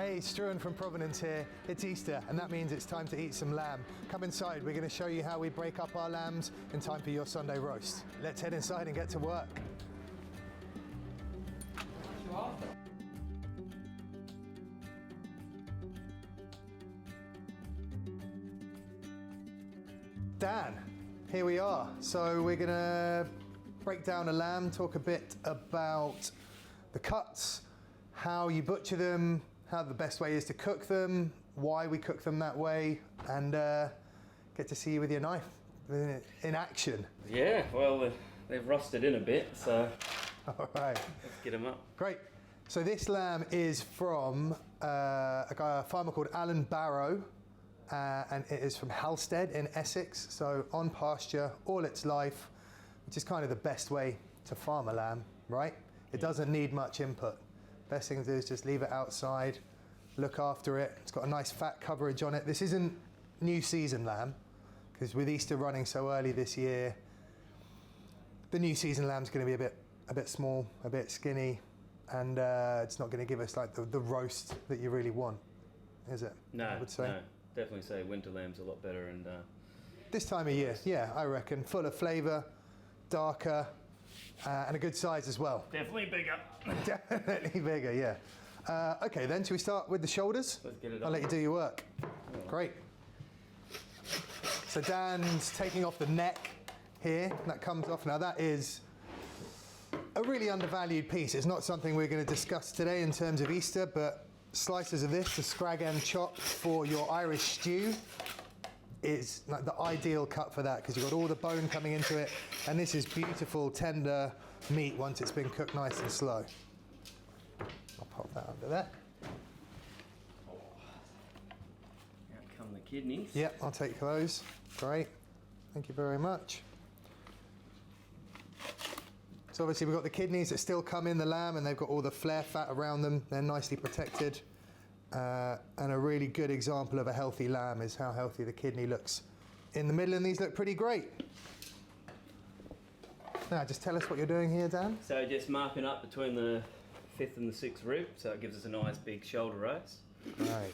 Hey, Struan from Provenance here. It's Easter, and that means it's time to eat some lamb. Come inside, we're going to show you how we break up our lambs in time for your Sunday roast. Let's head inside and get to work. Dan, here we are. So we're going to break down a lamb, talk a bit about the cuts, how you butcher them, how the best way is to cook them, why we cook them that way, and get to see you with your knife in action. Yeah, well, they've rusted in a bit, so all right, let's get them up. Great. So this lamb is from a farmer called Alan Barrow, and it is from Halstead in Essex, so on pasture all its life, which is kind of the best way to farm a lamb, right? It doesn't need much input. Best thing to do is just leave it outside, look after it. It's got a nice fat coverage on it. This isn't new season lamb, because with Easter running so early this year, the new season lamb's going to be a bit small, a bit skinny, and it's not going to give us like the roast that you really want, is it? No, I would say. No, definitely say winter lamb's a lot better. And this time of year, yeah, I reckon, full of flavour, darker, and a good size as well. definitely bigger. Definitely bigger, yeah. Okay, then, shall we start with the shoulders? Let's get it I'll up. let you do your work. Great. So Dan's taking off the neck here. That comes off. Now that is a really undervalued piece. It's not something we're going to discuss today in terms of Easter, but slices of this, the scrag end chop for your Irish stew, is like the ideal cut for that, because you've got all the bone coming into it, and this is beautiful, tender meat once it's been cooked nice and slow. I'll pop that under there. Out come the kidneys. Yep, I'll take those. Great. Thank you very much. So obviously we've got the kidneys that still come in the lamb, and they've got all the flare fat around them. They're nicely protected. And a really good example of a healthy lamb is how healthy the kidney looks in the middle, and these look pretty great. Now, just tell us what you're doing here, Dan. So just marking up between the 5th and the 6th rib, so it gives us a nice big shoulder roast. Right.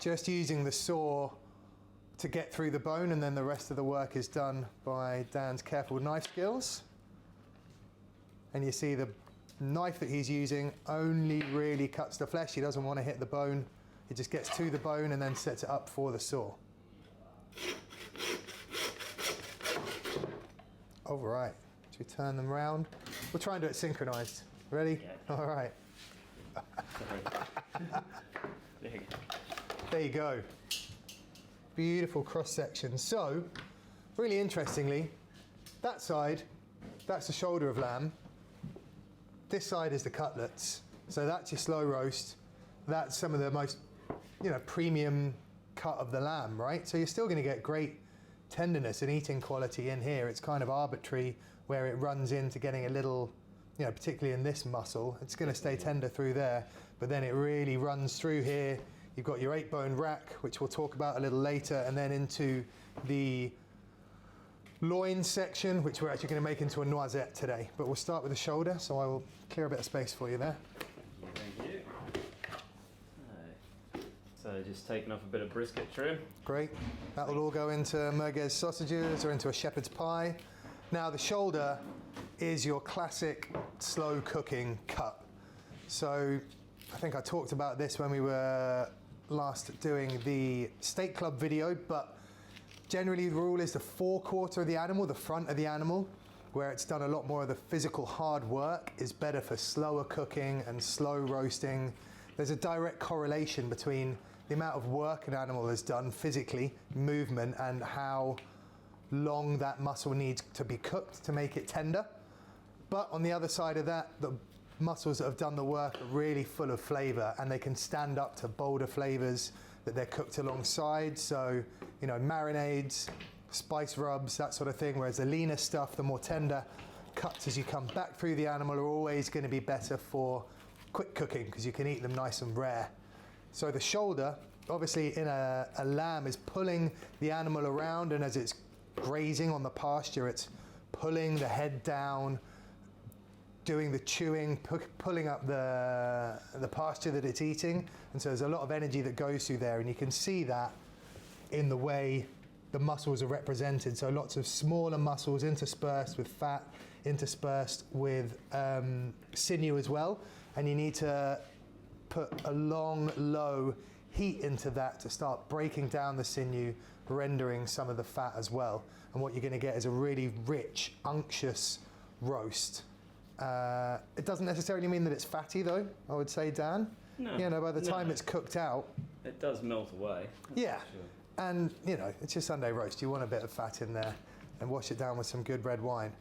Just using the saw to get through the bone, and then the rest of the work is done by Dan's careful knife skills. And you see the knife that he's using only really cuts the flesh. He doesn't want to hit the bone. He just gets to the bone and then sets it up for the saw. All right, should we turn them round? We'll try and do it synchronized. Ready? Yeah. All right. There you go. There you go. Beautiful cross section. So, really interestingly, that side, that's the shoulder of lamb. This side is the cutlets. So that's your slow roast. That's some of the most, premium cut of the lamb, right? So you're still going to get great tenderness and eating quality in here. It's kind of arbitrary where it runs into getting a little, particularly in this muscle, it's going to stay tender through there, but then it really runs through here. You've got your 8-bone rack, which we'll talk about a little later, and then into the loin section, which we're actually going to make into a noisette today. But we'll start with the shoulder, so I will clear a bit of space for you there. Thank you. So just taking off a bit of brisket trim. Great. That will all go into merguez sausages or into a shepherd's pie. Now the shoulder is your classic slow cooking cut. So I think I talked about this when we were last doing the Steak Club video, but generally the rule is the forequarter of the animal, the front of the animal, where it's done a lot more of the physical hard work, is better for slower cooking and slow roasting. There's a direct correlation between the amount of work an animal has done physically, movement, and how long that muscle needs to be cooked to make it tender. But on the other side of that, the muscles that have done the work are really full of flavour, and they can stand up to bolder flavours that they're cooked alongside. So, marinades, spice rubs, that sort of thing, whereas the leaner stuff, the more tender cuts as you come back through the animal are always going to be better for quick cooking, because you can eat them nice and rare. So the shoulder, obviously in a lamb, is pulling the animal around, and as it's grazing on the pasture, it's pulling the head down, doing the chewing, pulling up the pasture that it's eating. And so there's a lot of energy that goes through there, and you can see that in the way the muscles are represented. So lots of smaller muscles interspersed with fat, interspersed with sinew as well. And you need to put a long, low heat into that to start breaking down the sinew, rendering some of the fat as well. And what you're going to get is a really rich, unctuous roast. It doesn't necessarily mean that it's fatty though, I would say, Dan. No. You know, by the time it's cooked out. It does melt away. Yeah. For sure. And, you know, it's your Sunday roast. You want a bit of fat in there and wash it down with some good red wine.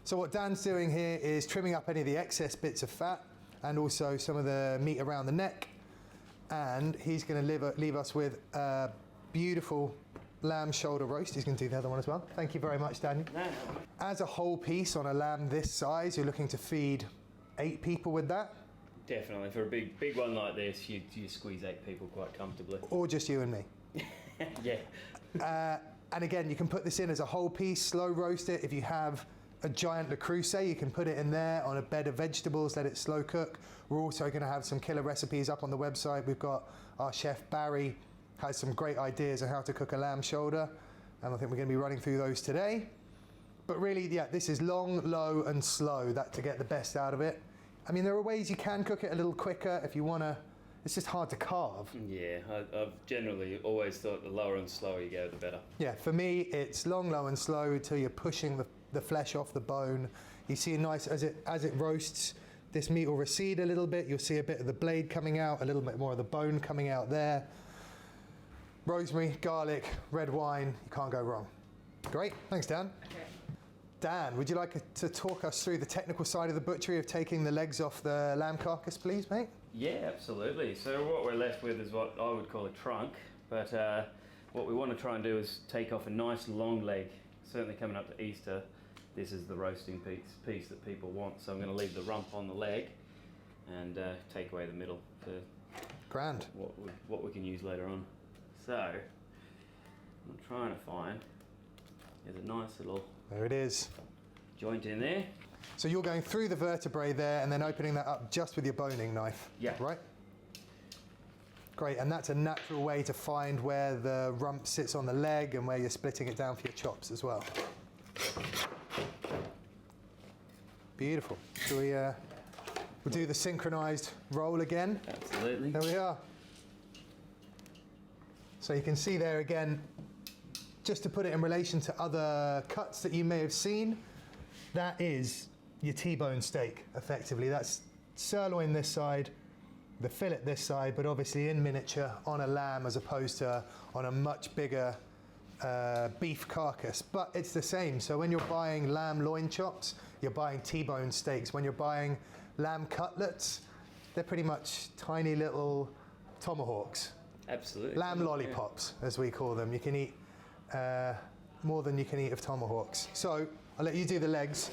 So what Dan's doing here is trimming up any of the excess bits of fat and also some of the meat around the neck. And he's going to leave us with a beautiful lamb shoulder roast. He's going to do the other one as well. Thank you very much, Daniel. No. As a whole piece on a lamb this size, you're looking to feed 8 people with that. Definitely. For a big one like this, you squeeze 8 people quite comfortably. Or just you and me. Yeah. And again, you can put this in as a whole piece, slow roast it. If you have a giant Le Creuset, you can put it in there on a bed of vegetables, let it slow cook. We're also going to have some killer recipes up on the website. We've got our chef Barry has some great ideas on how to cook a lamb shoulder, and I think we're going to be running through those today. But really, yeah, this is long, low, and slow, that to get the best out of it. I mean, there are ways you can cook it a little quicker if you want to. It's just hard to carve. Yeah, I've generally always thought the lower and slower you go, the better. Yeah, for me, it's long, low, and slow until you're pushing the flesh off the bone. You see a nice, as it roasts, this meat will recede a little bit. You'll see a bit of the blade coming out, a little bit more of the bone coming out there. Rosemary, garlic, red wine, you can't go wrong. Great, thanks Dan. Okay. Dan, would you like to talk us through the technical side of the butchery of taking the legs off the lamb carcass, please, mate? Yeah, absolutely. So what we're left with is what I would call a trunk, but what we want to try and do is take off a nice long leg. Certainly coming up to Easter, this is the roasting piece that people want. So I'm going to leave the rump on the leg and take away the middle for Grand. what we can use later on. So I'm trying to find, there's a nice little There it is. joint in there. So you're going through the vertebrae there and then opening that up just with your boning knife. Yeah. Right? Great, and that's a natural way to find where the rump sits on the leg and where you're splitting it down for your chops as well. Beautiful. So we'll do the synchronized roll again. Absolutely. There we are. So you can see there again, just to put it in relation to other cuts that you may have seen, that is your T-bone steak, effectively. That's sirloin this side, the fillet this side, but obviously in miniature on a lamb as opposed to on a much bigger beef carcass. But it's the same. So when you're buying lamb loin chops, you're buying T-bone steaks. When you're buying lamb cutlets, they're pretty much tiny little tomahawks. Absolutely. Lamb lollipops, as we call them. You can eat more than you can eat of tomahawks. So I'll let you do the legs.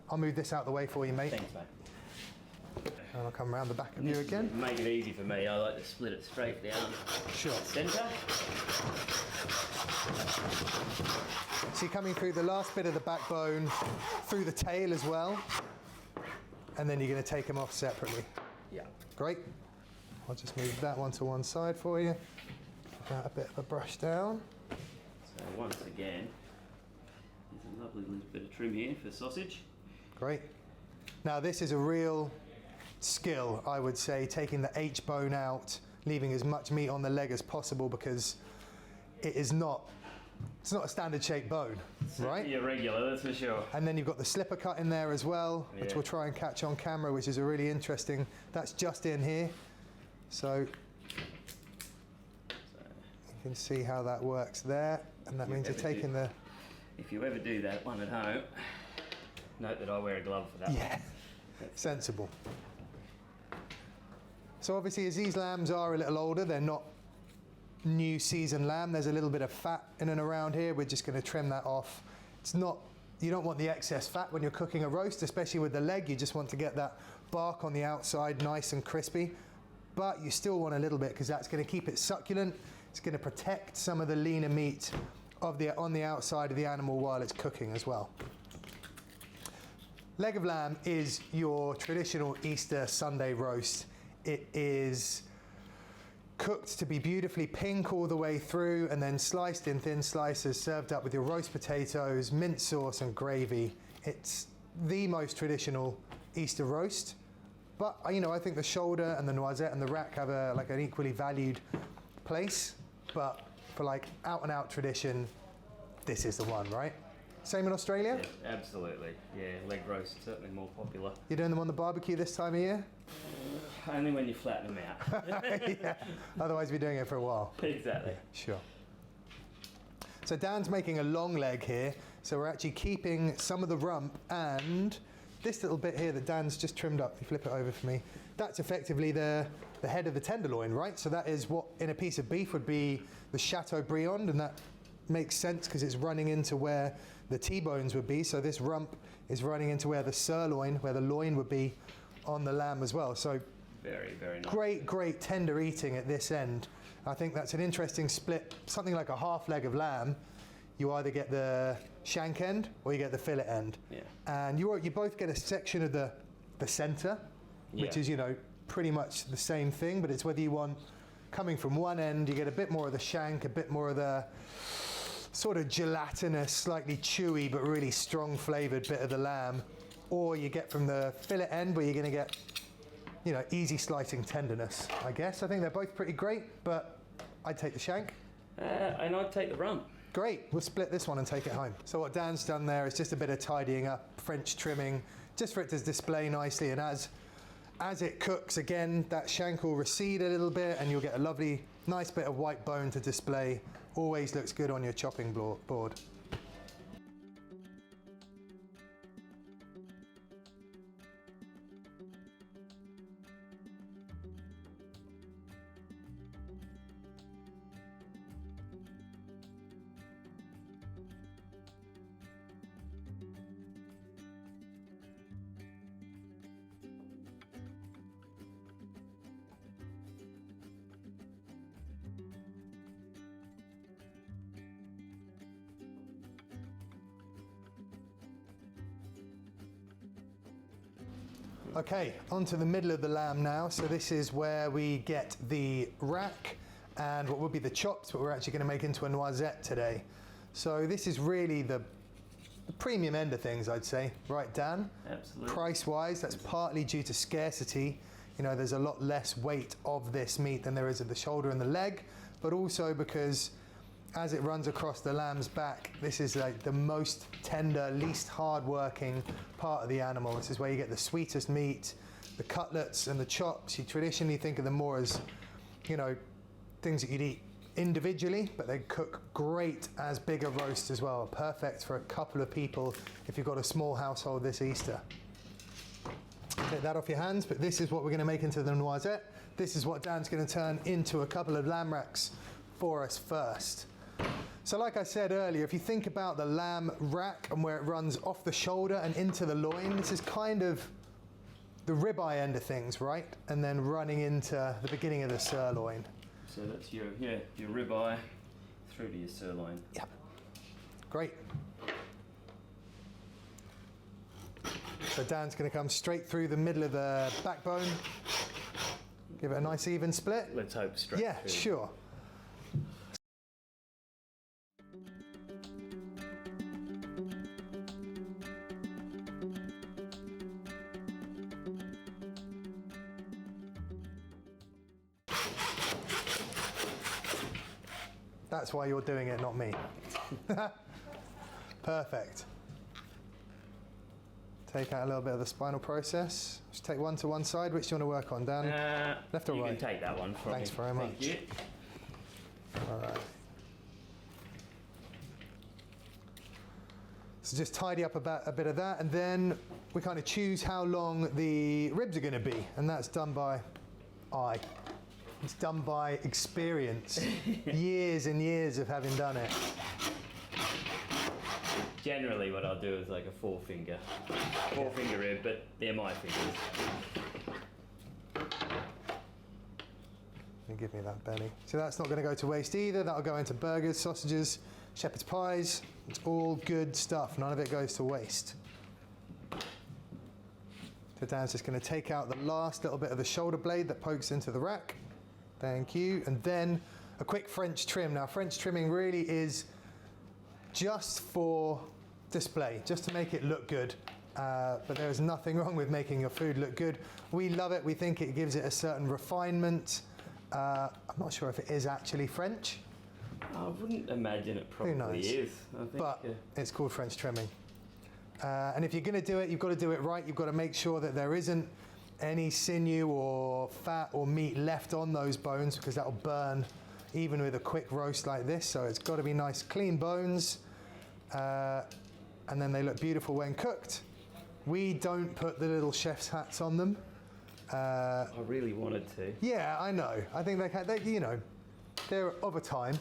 I'll move this out the way for you, mate. Thanks, mate. And I'll come around the back of you again. Make it easy for me. I like to split it straight down. Sure. Centre. So you're coming through the last bit of the backbone, through the tail as well, and then you're going to take them off separately. Yeah. Great. I'll just move that one to one side for you. Give that a bit of a brush down. So once again, there's a lovely little bit of trim here for sausage. Great. Now this is a real skill, I would say, taking the H-bone out, leaving as much meat on the leg as possible, because it's not a standard shaped bone, right? Irregular, that's for sure. And then you've got the slipper cut in there as well, which Yeah. we'll try and catch on camera, which is a really interesting, that's just in here. So you can see how that works there, and that means you're taking the... If you ever do that one at home, note that I wear a glove for that. Yeah, sensible. So obviously as these lambs are a little older, they're not new season lamb. There's a little bit of fat in and around here. We're just going to trim that off. It's not, you don't want the excess fat when you're cooking a roast, especially with the leg. You just want to get that bark on the outside nice and crispy. But you still want a little bit because that's going to keep it succulent. It's going to protect some of the leaner meat on the outside of the animal while it's cooking as well. leg of lamb is your traditional Easter Sunday roast. It is cooked to be beautifully pink all the way through and then sliced in thin slices, served up with your roast potatoes, mint sauce and gravy. It's the most traditional Easter roast. But, you know, I think the shoulder and the noisette and the rack have like an equally valued place. But for like out and out tradition, this is the one, right? Same in Australia? Yeah, absolutely. Yeah, leg roast certainly more popular. You're doing them on the barbecue this time of year? Only when you flatten them out. Yeah. Otherwise, we're doing it for a while. Exactly. Sure. So Dan's making a long leg here. So we're actually keeping some of the rump and this little bit here that Dan's just trimmed up. You flip it over for me. That's effectively the head of the tenderloin, right? So that is what in a piece of beef would be the Chateaubriand, and that makes sense because it's running into where the T-bones would be. So this rump is running into where the sirloin, where the loin would be on the lamb as well. So very, very nice. Great tender eating at this end. I think that's an interesting split. Something like a half leg of lamb, you either get the shank end or you get the fillet end. Yeah. And you both get a section of the center, which is, you know, pretty much the same thing, but it's whether you want, coming from one end, you get a bit more of the shank, a bit more of the sort of gelatinous, slightly chewy, but really strong flavored bit of the lamb, or you get from the fillet end where you're going to get, you know, easy slicing tenderness, I guess. I think they're both pretty great, but I'd take the shank. And I'd take the rump. Great, we'll split this one and take it home. So what Dan's done there is just a bit of tidying up, French trimming, just for it to display nicely, and as it cooks, again, that shank will recede a little bit and you'll get a lovely, nice bit of white bone to display. Always looks good on your chopping board. Okay, onto the middle of the lamb now. So this is where we get the rack and what would be the chops, but we're actually going to make into a noisette today. So this is really the premium end of things, I'd say. Right, Dan? Absolutely. Price-wise, that's partly due to scarcity. You know, there's a lot less weight of this meat than there is of the shoulder and the leg, but also because as it runs across the lamb's back, this is like the most tender, least hard-working part of the animal. This is where you get the sweetest meat, the cutlets and the chops. You traditionally think of them more as, you know, things that you'd eat individually, but they cook great as bigger roasts as well. Perfect for a couple of people if you've got a small household this Easter. Take that off your hands, but this is what we're going to make into the noisette. This is what Dan's going to turn into a couple of lamb racks for us first. So like I said earlier, if you think about the lamb rack and where it runs off the shoulder and into the loin, this is kind of the ribeye end of things, right? And then running into the beginning of the sirloin. So that's your ribeye through to your sirloin. Yep. Great. So Dan's going to come straight through the middle of the backbone. Give it a nice even split. Let's hope straight Yeah, through. sure. That's why you're doing it, not me. Perfect. Take out a little bit of the spinal process. Just take one to one side. Which do you want to work on, Dan? Left or right? You can take that one from Thanks me. very much. Thank you. All right. So just tidy up a bit of that, and then we kind of choose how long the ribs are going to be, and that's done by eye. It's done by experience. Years and years of having done it. Generally what I'll do is like a four finger rib, but they're my fingers. Give me that belly. So that's not going to go to waste either. That'll go into burgers, sausages, shepherd's pies. It's all good stuff. None of it goes to waste. So Dan's just going to take out the last little bit of the shoulder blade that pokes into the rack. Thank you. And then a quick French trim. Now, French trimming really is just for display, just to make it look good. But there is nothing wrong with making your food look good. We love it. We think it gives it a certain refinement. I'm not sure if it is actually French. I wouldn't imagine it probably is. I think, but it's called French trimming. And if you're going to do it, you've got to do it right. You've got to make sure that there isn't any sinew or fat or meat left on those bones, because that'll burn even with a quick roast like this. So it's got to be nice, clean bones. And then they look beautiful when cooked. We don't put the little chef's hats on them. I really wanted to. Yeah, I know. I think they're of a time.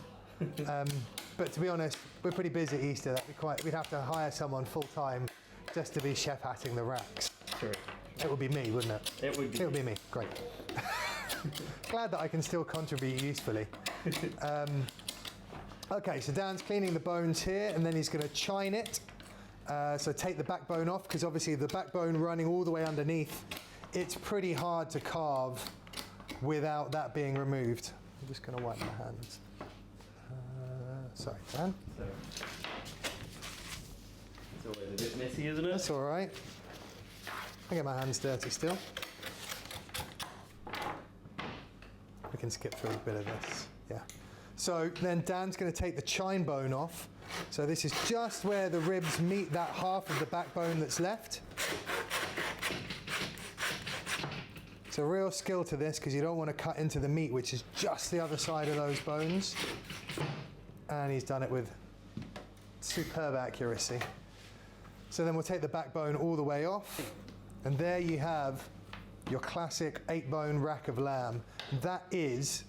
But to be honest, we're pretty busy at Easter. We'd have to hire someone full time just to be chef hatting the racks. True. It would be me, wouldn't it? It would be. It would be me. Great. Glad that I can still contribute usefully. Okay, so Dan's cleaning the bones here, and then he's going to chine it. So take the backbone off, because obviously the backbone running all the way underneath, it's pretty hard to carve without that being removed. I'm just going to wipe my hands. Sorry, Dan. It's always a bit messy, isn't it? That's all right. I get my hands dirty still. We can skip through a bit of this. Yeah. So then Dan's going to take the chine bone off. So this is just where the ribs meet that half of the backbone that's left. It's a real skill to this, because you don't want to cut into the meat, which is just the other side of those bones. And he's done it with superb accuracy. So then we'll take the backbone all the way off, and there you have your classic 8-bone rack of lamb. That is,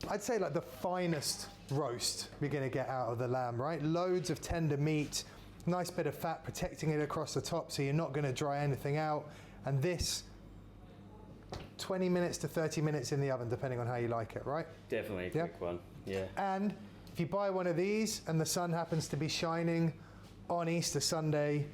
I'd say, like the finest roast we're going to get out of the lamb, right? Loads of tender meat, nice bit of fat protecting it across the top, so you're not going to dry anything out. And this, 20 minutes to 30 minutes in the oven, depending on how you like it, right? Definitely a quick one. Yeah. And if you buy one of these and the sun happens to be shining on Easter Sunday,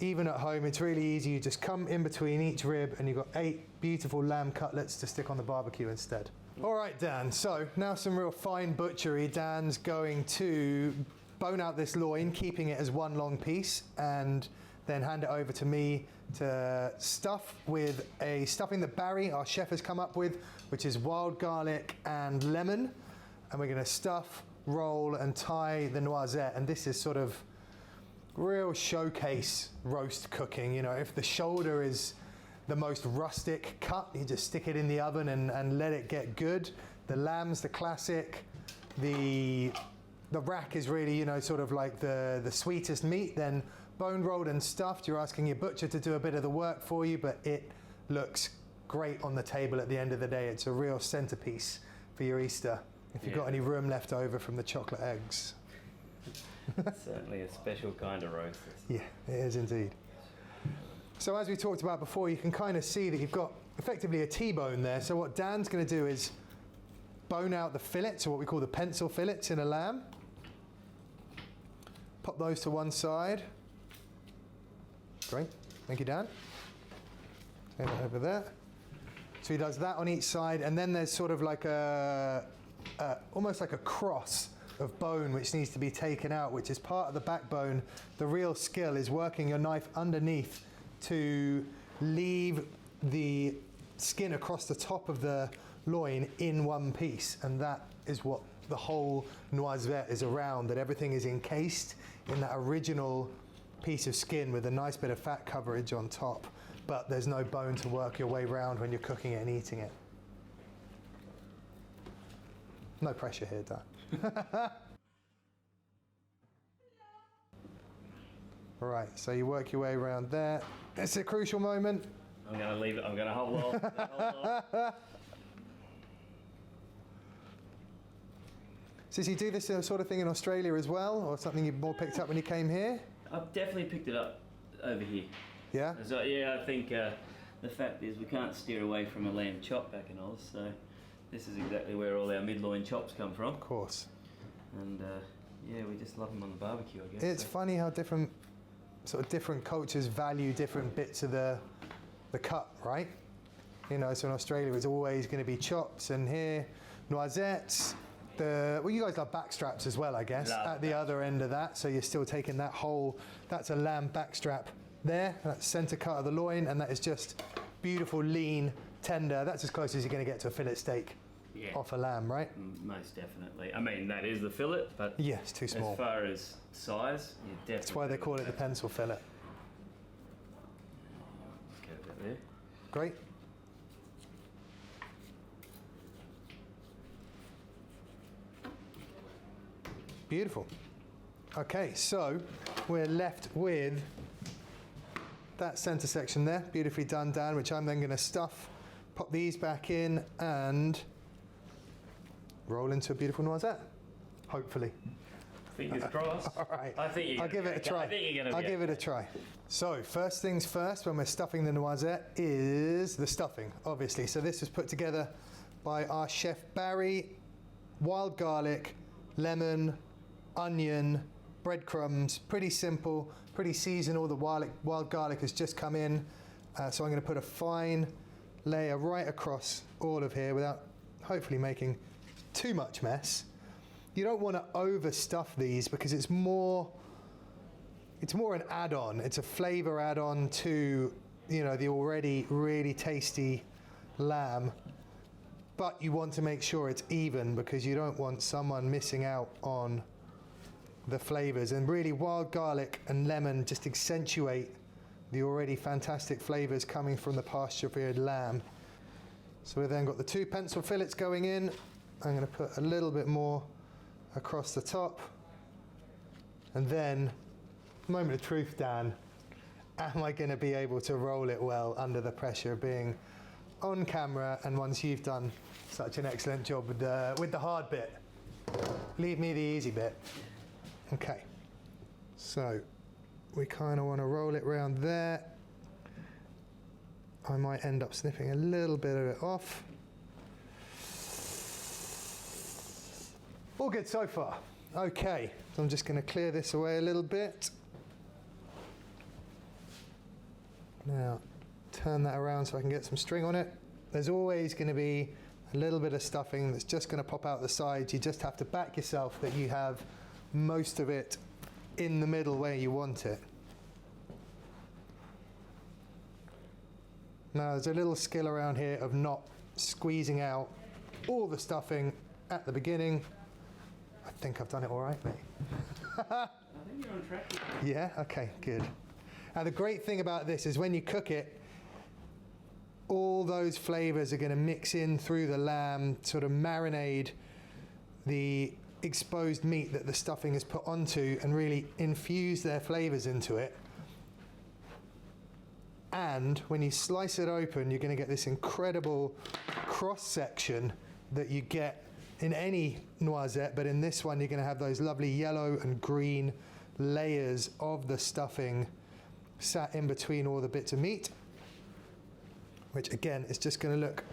even at home, it's really easy. You just come in between each rib and you've got 8 beautiful lamb cutlets to stick on the barbecue instead. All right, Dan, so now some real fine butchery. Dan's going to bone out this loin, keeping it as one long piece, and then hand it over to me to stuff with a stuffing that Barry, our chef, has come up with, which is wild garlic and lemon. And we're going to stuff, roll, and tie the noisette. And this is sort of real showcase roast cooking. You know, if the shoulder is the most rustic cut, you just stick it in the oven and let it get good. The lamb's the classic. The rack is really, you know, sort of like the sweetest meat. Then bone rolled and stuffed, you're asking your butcher to do a bit of the work for you, but it looks great on the table at the end of the day. It's a real centerpiece for your Easter, if you've got any room left over from the chocolate eggs. Certainly a special kind of roast. Yeah, it is indeed. So as we talked about before, you can kind of see that you've got effectively a T-bone there. So what Dan's going to do is bone out the fillets, or what we call the pencil fillets in a lamb. Pop those to one side. Great, thank you, Dan. Take that over there. So he does that on each side, and then there's sort of like almost like a cross of bone which needs to be taken out, which is part of the backbone. The real skill is working your knife underneath to leave the skin across the top of the loin in one piece, and that is what the whole noisette is around, that everything is encased in that original piece of skin with a nice bit of fat coverage on top, but there's no bone to work your way around when you're cooking it and eating it. No pressure here, Dan. All right, so you work your way around there. It's a crucial moment. I'm going to leave it. I'm going to hold off. So did you do this sort of thing in Australia as well, or something you more picked up when you came here? I've definitely picked it up over here. Yeah? So, yeah, I think the fact is we can't steer away from a lamb chop back in Oz, so this is exactly where all our mid-loin chops come from. Of course. And yeah, we just love them on the barbecue, I guess. It's funny how different sort of different cultures value different bits of the cut, right? You know, so in Australia it's always going to be chops, and here noisettes. Well, you guys love backstraps as well, I guess, at the other end of that. So you're still taking that whole, that's a lamb backstrap there, that's centre cut of the loin, and that is just beautiful, lean, tender. That's as close as you're going to get to a fillet steak off a lamb, right? Most definitely. I mean, that is the fillet, but yeah, it's too small. As far as size, you definitely. That's why they call it the pencil fillet. Let's get it there. Great. Beautiful. Okay, so we're left with that centre section there, beautifully done, Dan, which I'm then going to stuff, pop these back in, and roll into a beautiful noisette, hopefully. Fingers crossed. All right. I think I'll give it a try. I think you're going to I'll give it a try. So first things first, when we're stuffing the noisette, is the stuffing, obviously. So this was put together by our chef Barry. Wild garlic, lemon, onion, breadcrumbs, pretty simple, pretty seasonal. The wild garlic has just come in, so I'm going to put a fine layer right across all of here without hopefully making too much mess. You don't want to overstuff these because it's more an add-on. It's a flavor add-on to, you know, the already really tasty lamb, but you want to make sure it's even because you don't want someone missing out on the flavors. And really, wild garlic and lemon just accentuate the already fantastic flavors coming from the pasture-reared lamb. So we've then got the 2 pencil fillets going in. I'm going to put a little bit more across the top. And then, moment of truth, Dan, am I going to be able to roll it well under the pressure of being on camera, and once you've done such an excellent job with the hard bit? Leave me the easy bit. Okay, so we kind of want to roll it round there. I might end up snipping a little bit of it off. All good so far. Okay, so I'm just going to clear this away a little bit. Now, turn that around so I can get some string on it. There's always going to be a little bit of stuffing that's just going to pop out the sides. You just have to back yourself that you have most of it in the middle where you want it. Now, there's a little skill around here of not squeezing out all the stuffing at the beginning. I think I've done it all right, mate. I think you're on track. Yeah? Okay, good. Now, the great thing about this is when you cook it, all those flavors are going to mix in through the lamb, sort of marinade the exposed meat that the stuffing is put onto and really infuse their flavors into it. And when you slice it open, you're going to get this incredible cross-section that you get in any noisette, but in this one you're going to have those lovely yellow and green layers of the stuffing sat in between all the bits of meat, which again is just going to look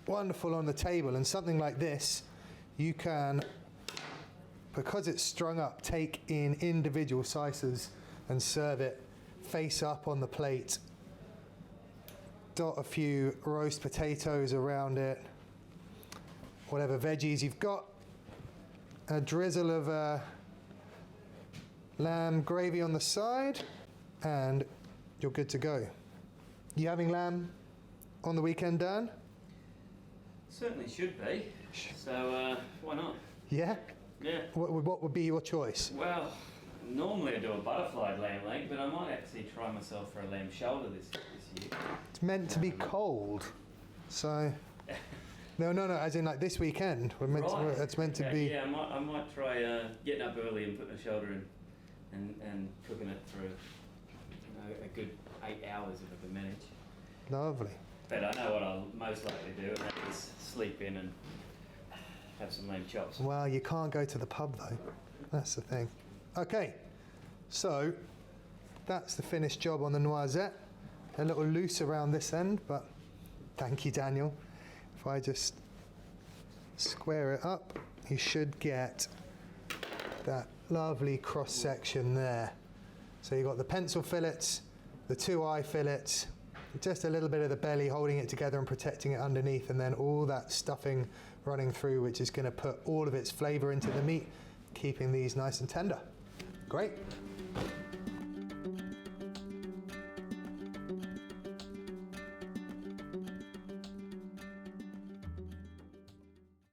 wonderful on the table. And something like this, you can, because it's strung up, take in individual slices and serve it face up on the plate. Dot a few roast potatoes around it, whatever veggies you've got, a drizzle of lamb gravy on the side, and you're good to go. You having lamb on the weekend, Dan? Certainly should be. So why not? Yeah? Yeah. What would be your choice? Well, normally I do a butterflied lamb leg, but I might actually try myself for a lamb shoulder this year. It's meant to be cold, so... No, as in like this weekend. It's meant to be... Yeah, I might try getting up early and putting a shoulder in and cooking it for a good 8 hours if I can manage. Lovely. But I know what I'll most likely do, and that is sleep in and have some lamb chops. Well, you can't go to the pub though. That's the thing. Okay, so that's the finished job on the noisette. A little loose around this end, but thank you, Daniel. If I just square it up, you should get that lovely cross section there. So you've got the pencil fillets, the 2-eye fillets, just a little bit of the belly holding it together and protecting it underneath, and then all that stuffing running through, which is going to put all of its flavour into the meat, keeping these nice and tender. Great.